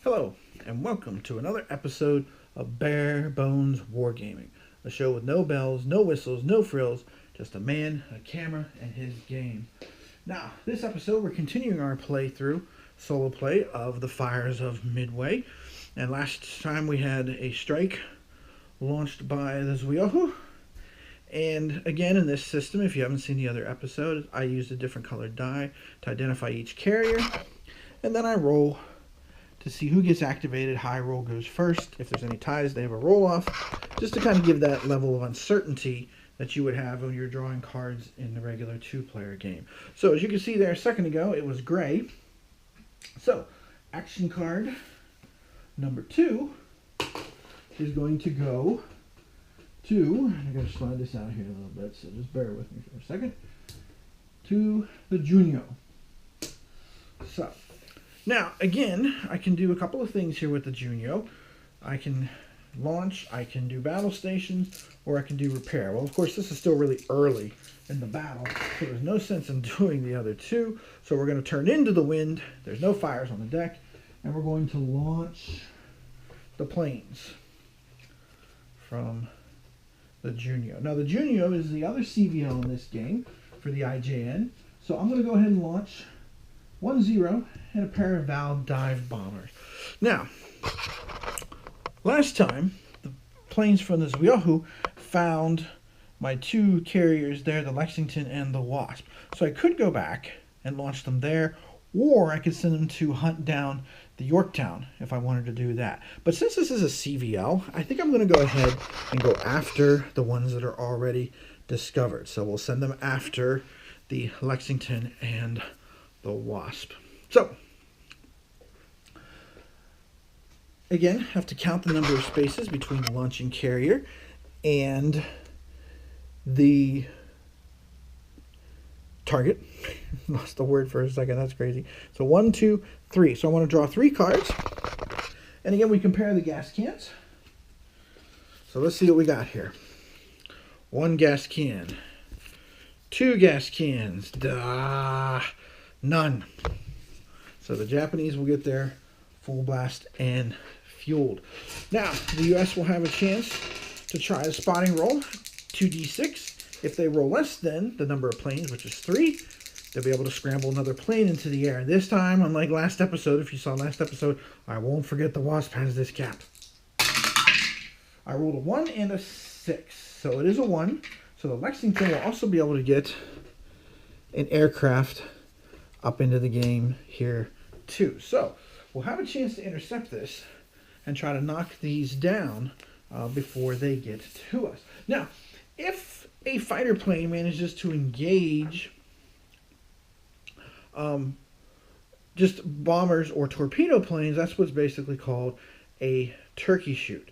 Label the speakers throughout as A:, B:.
A: Hello, and welcome to another episode of Bare Bones Wargaming, a show with no bells, no whistles, no frills, just a man, a camera, and his game. Now, this episode we're continuing our playthrough, solo play of the Fires of Midway, and last time we had a strike launched by the Zwiahu. And again, in this system, if you haven't seen the other episode, I used a different colored die to identify each carrier, and then I roll to see who gets activated. High roll goes first. If there's any ties, they have a roll off, just to kind of give that level of uncertainty that you would have when you're drawing cards in the regular two-player game. So as you can see there a second ago, it was gray. So action card number 2 is going to go to, I'm going to slide this out here a little bit, so just bear with me for a second, to the Junio. So now, again, I can do a couple of things here with the Junio. I can launch, I can do battle stations, or I can do repair. Well, of course, this is still really early in the battle, so there's no sense in doing the other two. So we're going to turn into the wind. There's no fires on the deck, and we're going to launch the planes from the Junio. Now, the Junio is the other CVL in this game for the IJN, so I'm going to go ahead and launch 1-0 and a pair of Val dive bombers. Now, last time, the planes from the Zwiahu found my two carriers there, the Lexington and the Wasp. So I could go back and launch them there, or I could send them to hunt down the Yorktown if I wanted to do that. But since this is a CVL, I think I'm going to go ahead and go after the ones that are already discovered. So we'll send them after the Lexington and the Wasp. So, again, have to count the number of spaces between the launching carrier and the target. Lost the word for a second, that's crazy. So 1, 2, 3. So I want to draw 3 cards. And again, we compare the gas cans. So let's see what we got here. 1 gas can. 2 gas cans. None. So the Japanese will get their full blast and fueled. Now, the U.S. will have a chance to try a spotting roll, 2d6. If they roll less than the number of planes, which is 3, they'll be able to scramble another plane into the air. This time, unlike last episode, if you saw last episode, I won't forget the Wasp has this cap. I rolled a 1 and a 6, so it is a 1. So the Lexington will also be able to get an aircraft up into the game here too. So we'll have a chance to intercept this and try to knock these down before they get to us. Now, if a fighter plane manages to engage just bombers or torpedo planes, that's what's basically called a turkey shoot.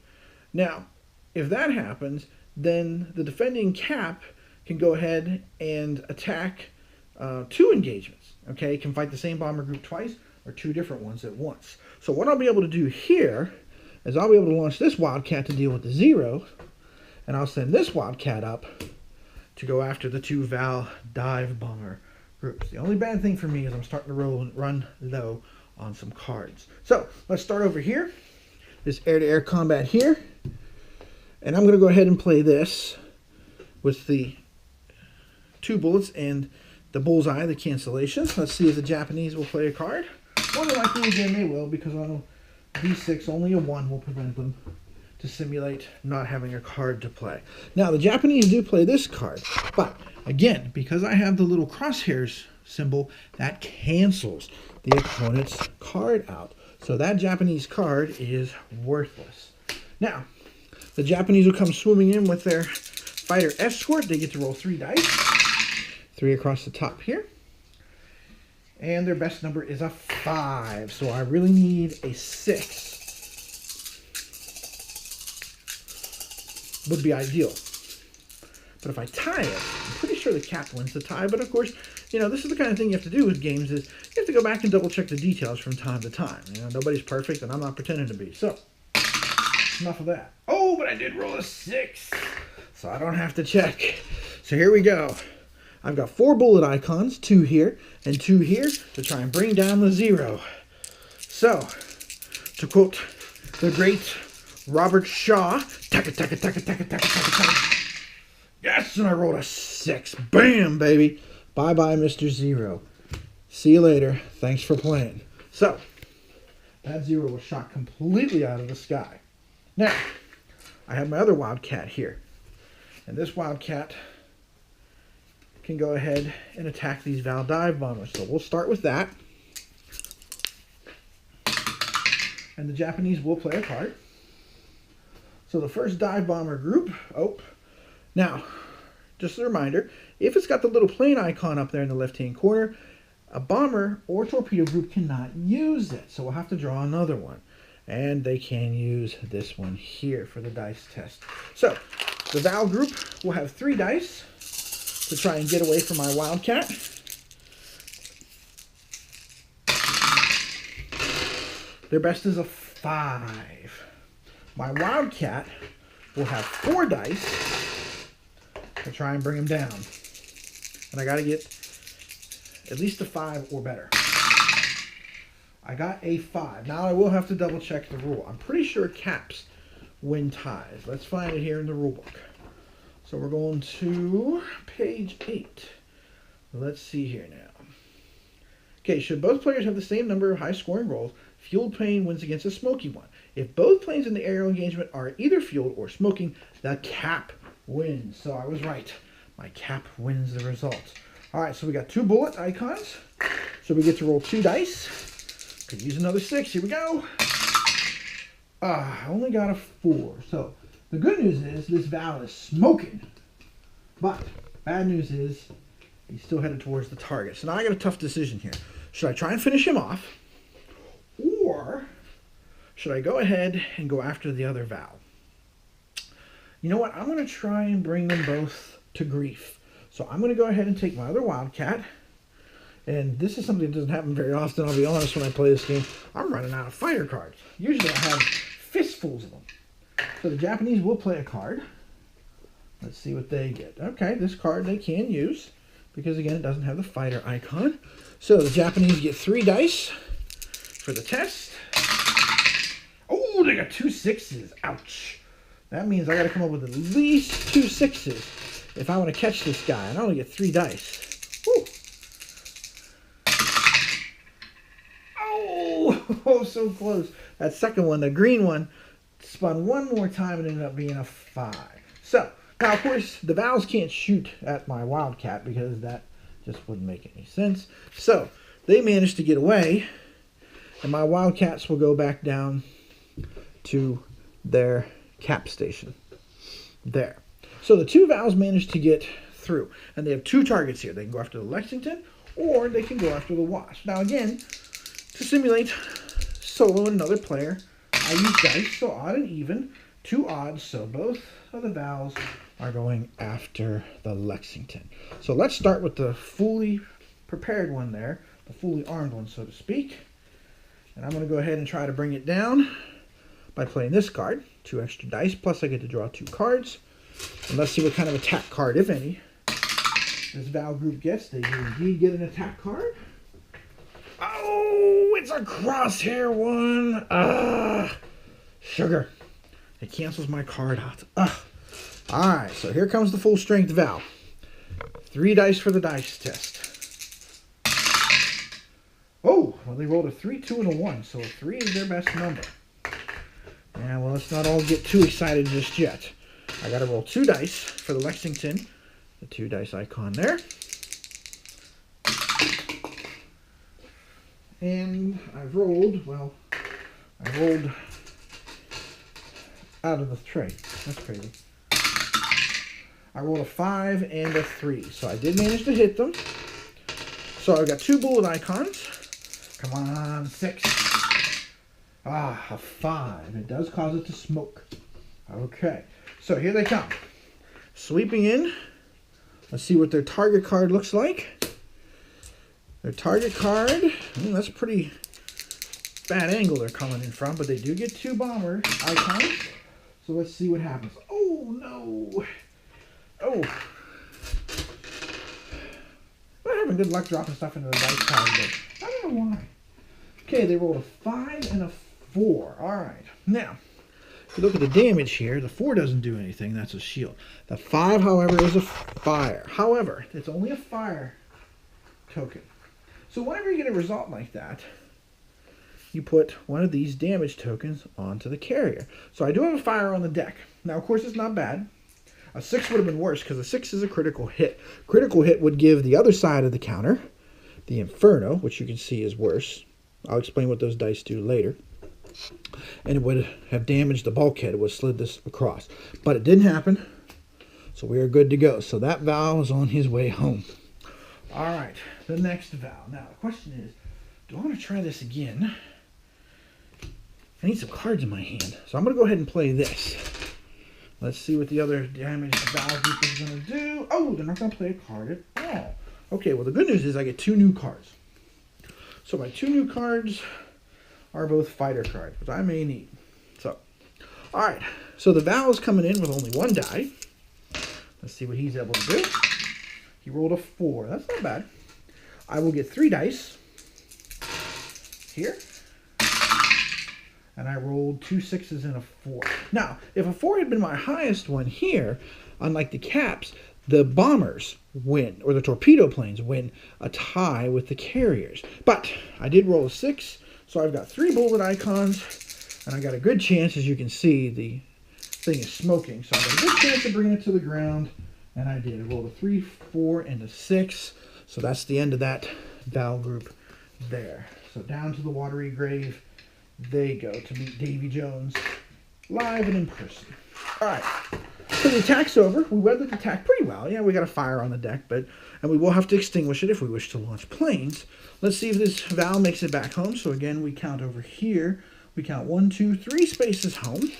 A: Now, if that happens, then the defending cap can go ahead and attack 2 engagements. Okay, can fight the same bomber group twice or 2 different ones at once. So what I'll be able to do here is I'll be able to launch this Wildcat to deal with the 0, and I'll send this Wildcat up to go after the 2 Val dive bomber groups. The only bad thing for me is I'm starting to run low on some cards. So let's start over here. This air-to-air combat here. And I'm going to go ahead and play this with the 2 bullets and the bullseye, the cancellation. Let's see if the Japanese will play a card. More than likely, again, they will, because on D6, only a 1 will prevent them to simulate not having a card to play. Now, the Japanese do play this card, but again, because I have the little crosshairs symbol, that cancels the opponent's card out. So that Japanese card is worthless. Now, the Japanese will come swimming in with their fighter escort. They get to roll 3 dice. 3 across the top here. And their best number is a 5. So I really need a 6. Would be ideal. But if I tie it, I'm pretty sure the cap wins the tie. But of course, you know, this is the kind of thing you have to do with games is you have to go back and double check the details from time to time. You know, nobody's perfect and I'm not pretending to be. So, enough of that. Oh, but I did roll a 6. So I don't have to check. So here we go. I've got 4 bullet icons, 2 here and 2 here to try and bring down the 0. So, To quote the great Robert Shaw, taka taka taka taka taka taka taka. Yes, and I rolled a 6. Bam, baby. Bye-bye, Mr. Zero. See you later. Thanks for playing. So, that 0 was shot completely out of the sky. Now, I have my other Wildcat here. And this Wildcat can go ahead and attack these Val dive bombers. So we'll start with that. And the Japanese will play a card. So the first dive bomber group, now, just a reminder, if it's got the little plane icon up there in the left-hand corner, a bomber or torpedo group cannot use it. So we'll have to draw another one. And they can use this one here for the dice test. So, the Val group will have 3 dice to try and get away from my Wildcat. Their best is a 5. My Wildcat will have 4 dice to try and bring him down. And I got to get at least a 5 or better. I got a 5. Now I will have to double check the rule. I'm pretty sure caps win ties. Let's find it here in the rule book. So we're going to page 8. Let's see here now. Okay, should both players have the same number of high-scoring rolls, fueled plane wins against a smoky one. If both planes in the aerial engagement are either fueled or smoking, the cap wins. So I was right. My cap wins the result. All right, so we got 2 bullet icons. So we get to roll 2 dice. Could use another 6. Here we go. I only got a 4. So the good news is this Val is smoking. But bad news is he's still headed towards the target. So now I got a tough decision here. Should I try and finish him off? Or should I go ahead and go after the other Val? You know what? I'm going to try and bring them both to grief. So I'm going to go ahead and take my other Wildcat. And this is something that doesn't happen very often, I'll be honest, when I play this game. I'm running out of fighter cards. Usually I have fistfuls of them. So the Japanese will play a card. Let's see what they get. Okay, this card they can use, because again, it doesn't have the fighter icon. So the Japanese get 3 dice for the test. Oh, they got 2 6s. Ouch. That means I got to come up with at least 2 6s if I want to catch this guy. And I only get 3 dice. Woo. Oh, so close. That second one, the green one, spun one more time and ended up being a 5. So, now of course, the Vals can't shoot at my Wildcat because that just wouldn't make any sense. So, they managed to get away, and my Wildcats will go back down to their cap station. There. So the 2 Vals managed to get through, and they have 2 targets here. They can go after the Lexington, or they can go after the Wasp. Now again, to simulate solo and another player, I use dice, so odd and even. 2 odds, so both of the Vals are going after the Lexington. So let's start with the fully prepared one there, the fully armed one, so to speak. And I'm going to go ahead and try to bring it down by playing this card. 2 extra dice, plus I get to draw 2 cards. And let's see what kind of attack card, if any, this Val group gets. They do indeed get an attack card. Oh, it's a crosshair one. Sugar. It cancels my card out. Alright, so here comes the full strength Val. 3 dice for the dice test. Oh, well, they rolled a 3, 2, and a 1, so a 3 is their best number. Yeah, well, let's not all get too excited just yet. I got to roll 2 dice for the Lexington. The 2 dice icon there. And I've rolled, well, I rolled out of the tray. That's crazy. I rolled a 5 and a 3. So I did manage to hit them. So I've got 2 bullet icons. Come on, 6. A 5. It does cause it to smoke. Okay. So here they come. Sweeping in. Let's see what their target card looks like. Their target card, that's a pretty bad angle they're coming in from, but they do get 2 bomber icons. So let's see what happens. Oh, no. Oh. I'm having good luck dropping stuff into the dice pile, but I don't know why. Okay, they rolled a 5 and a 4. All right. Now, if you look at the damage here, the 4 doesn't do anything. That's a shield. The 5, however, is a fire. However, it's only a fire token. So whenever you get a result like that, you put one of these damage tokens onto the carrier. So I do have a fire on the deck. Now, of course, it's not bad. A 6 would have been worse because a 6 is a critical hit. Critical hit would give the other side of the counter, the Inferno, which you can see is worse. I'll explain what those dice do later. And it would have damaged the bulkhead. It would have slid this across. But it didn't happen, so we are good to go. So that Val is on his way home. All right, the next Val. Now, the question is, do I want to try this again? I need some cards in my hand, so I'm going to go ahead and play this. Let's see what the other damage Val group is going to do. Oh, they're not going to play a card at all. Okay, well, the good news is I get 2 new cards. So my 2 new cards are both fighter cards, which I may need. So, all right. So the Val is coming in with only 1 die. Let's see what he's able to do. He rolled a 4. That's not bad. I will get 3 dice here. And I rolled 2 6s and a 4. Now, if a 4 had been my highest one here, unlike the caps, the bombers win, or the torpedo planes win a tie with the carriers. But I did roll a 6, so I've got 3 bullet icons, and I got a good chance, as you can see, the thing is smoking. So I got a good chance of bringing it to the ground, and I did. I rolled a 3, 4, and a 6. So that's the end of that Val group there. So down to the watery grave they go to meet Davy Jones live and in person. All right. So the attack's over. We weathered the attack pretty well. Yeah, we got a fire on the deck, and we will have to extinguish it if we wish to launch planes. Let's see if this Val makes it back home. So again, we count over here. We count 1, 2, 3 spaces home.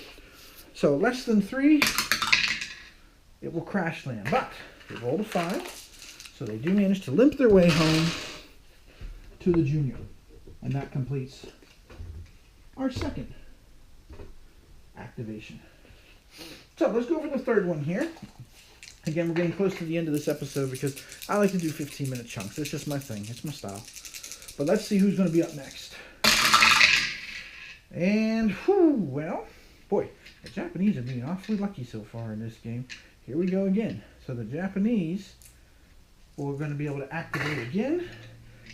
A: So less than 3, it will crash land. But they rolled a 5, so they do manage to limp their way home to the junior. And that completes our second activation. So let's go over the third one here. Again, we're getting close to the end of this episode because I like to do 15-minute chunks. It's just my thing. It's my style. But let's see who's going to be up next. And, whew, well, boy, the Japanese are being awfully lucky so far in this game. Here we go again. So the Japanese, we're going to be able to activate again.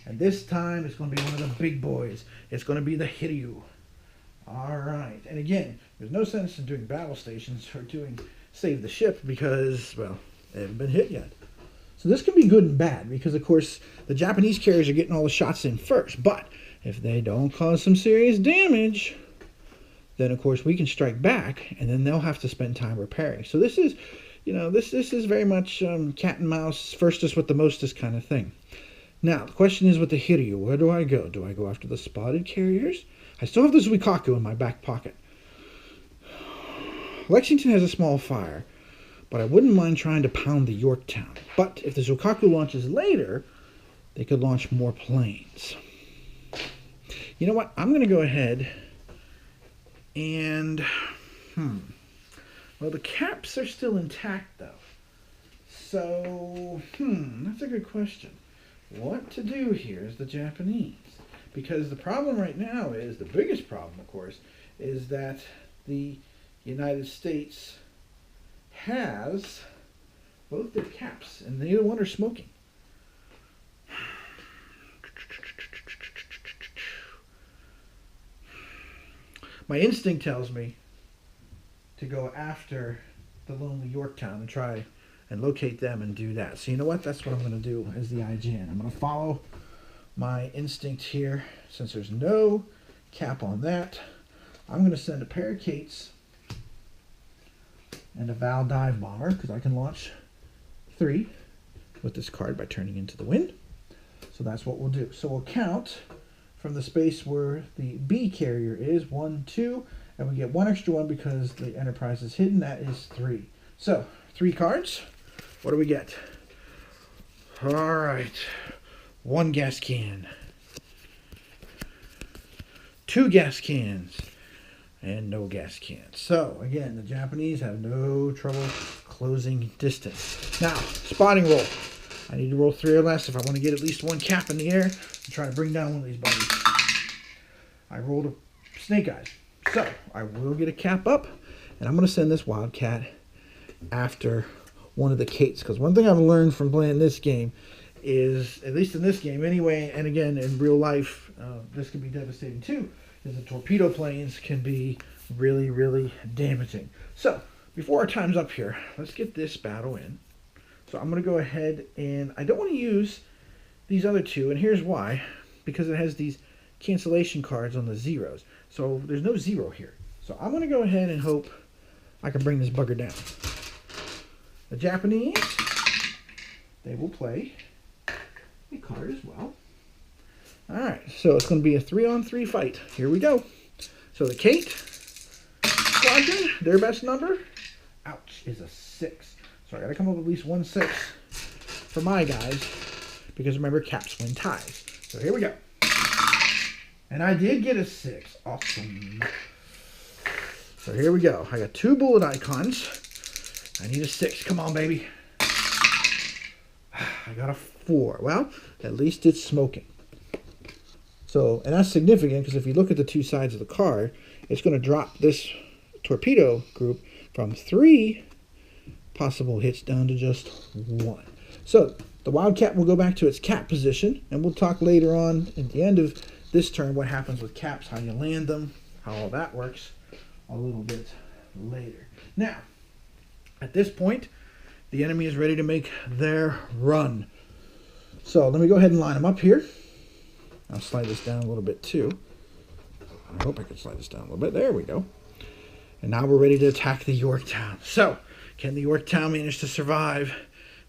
A: And this time, it's going to be one of the big boys. It's going to be the Hiryu. All right. And again, there's no sense in doing battle stations or doing save the ship because, well, they haven't been hit yet. So this can be good and bad because, of course, the Japanese carriers are getting all the shots in first. But if they don't cause some serious damage, then, of course, we can strike back, and then they'll have to spend time repairing. So this is, you know, this is very much cat and mouse, firstest with the mostest kind of thing. Now, the question is with the Hiryu, where do I go? Do I go after the spotted carriers? I still have the Zuikaku in my back pocket. Lexington has a small fire, but I wouldn't mind trying to pound the Yorktown. But if the Zuikaku launches later, they could launch more planes. You know what? I'm going to go ahead and... Well, the caps are still intact, though. So, that's a good question. What to do here is the Japanese. Because the problem right now is, the biggest problem, of course, is that the United States has both their caps, and neither one are smoking. My instinct tells me to go after the lonely Yorktown and try and locate them and do that. So you know what? That's what I'm going to do as the IJN. I'm going to follow my instinct here. Since there's no cap on that, I'm going to send a pair of Kates and a Val dive bomber, because I can launch 3 with this card by turning into the wind. So that's what we'll do. So we'll count from the space where the B carrier is 1, 2, and we get 1 extra 1 because the Enterprise is hidden. That is 3. So 3 cards. What do we get? All right. 1 gas can. 2 gas cans. And no gas cans. So, again, the Japanese have no trouble closing distance. Now, spotting roll. I need to roll 3 or less if I want to get at least 1 cap in the air and try to bring down one of these buddies. I rolled a Snake Eyes. So I will get a cap up, and I'm going to send this Wildcat after one of the Kates. Because one thing I've learned from playing this game is, at least in this game anyway, and again in real life, this can be devastating too, is the torpedo planes can be really, really damaging. So before our time's up here, let's get this battle in. So I'm going to go ahead, and I don't want to use these other two, and here's why. Because it has these cancellation cards on the zeros. So there's no zero here. So I'm going to go ahead and hope I can bring this bugger down. The Japanese, they will play a card as well. Alright, so it's going to be a 3-on-3 fight. Here we go. So the Kate Squadron, their best number, ouch, is a 6. So I got to come up with at least 1 6 for my guys. Because remember, caps win ties. So here we go. And I did get a 6. Awesome. So here we go. I got 2 bullet icons. I need a 6. Come on, baby. I got a 4. Well, at least it's smoking. So, and that's significant because if you look at the 2 sides of the card, it's going to drop this torpedo group from 3 possible hits down to just 1. So, the Wildcat will go back to its cap position, and we'll talk later on at the end of this turn what happens with caps, how you land them, how all that works a little bit later. Now, at this point, the enemy is ready to make their run. So let me go ahead and line them up here. I'll slide this down a little bit too. I hope I can slide this down a little bit. There we go. And now we're ready to attack the Yorktown. So, can the Yorktown manage to survive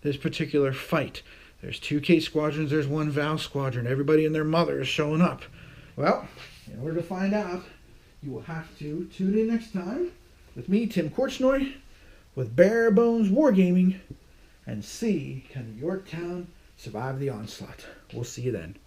A: this particular fight? There's 2 Kate squadrons, there's 1 Val squadron. Everybody and their mother is showing up. Well, in order to find out, you will have to tune in next time with me, Tim Korchnoi, with Bare Bones Wargaming, and see, can the Yorktown survive the onslaught? We'll see you then.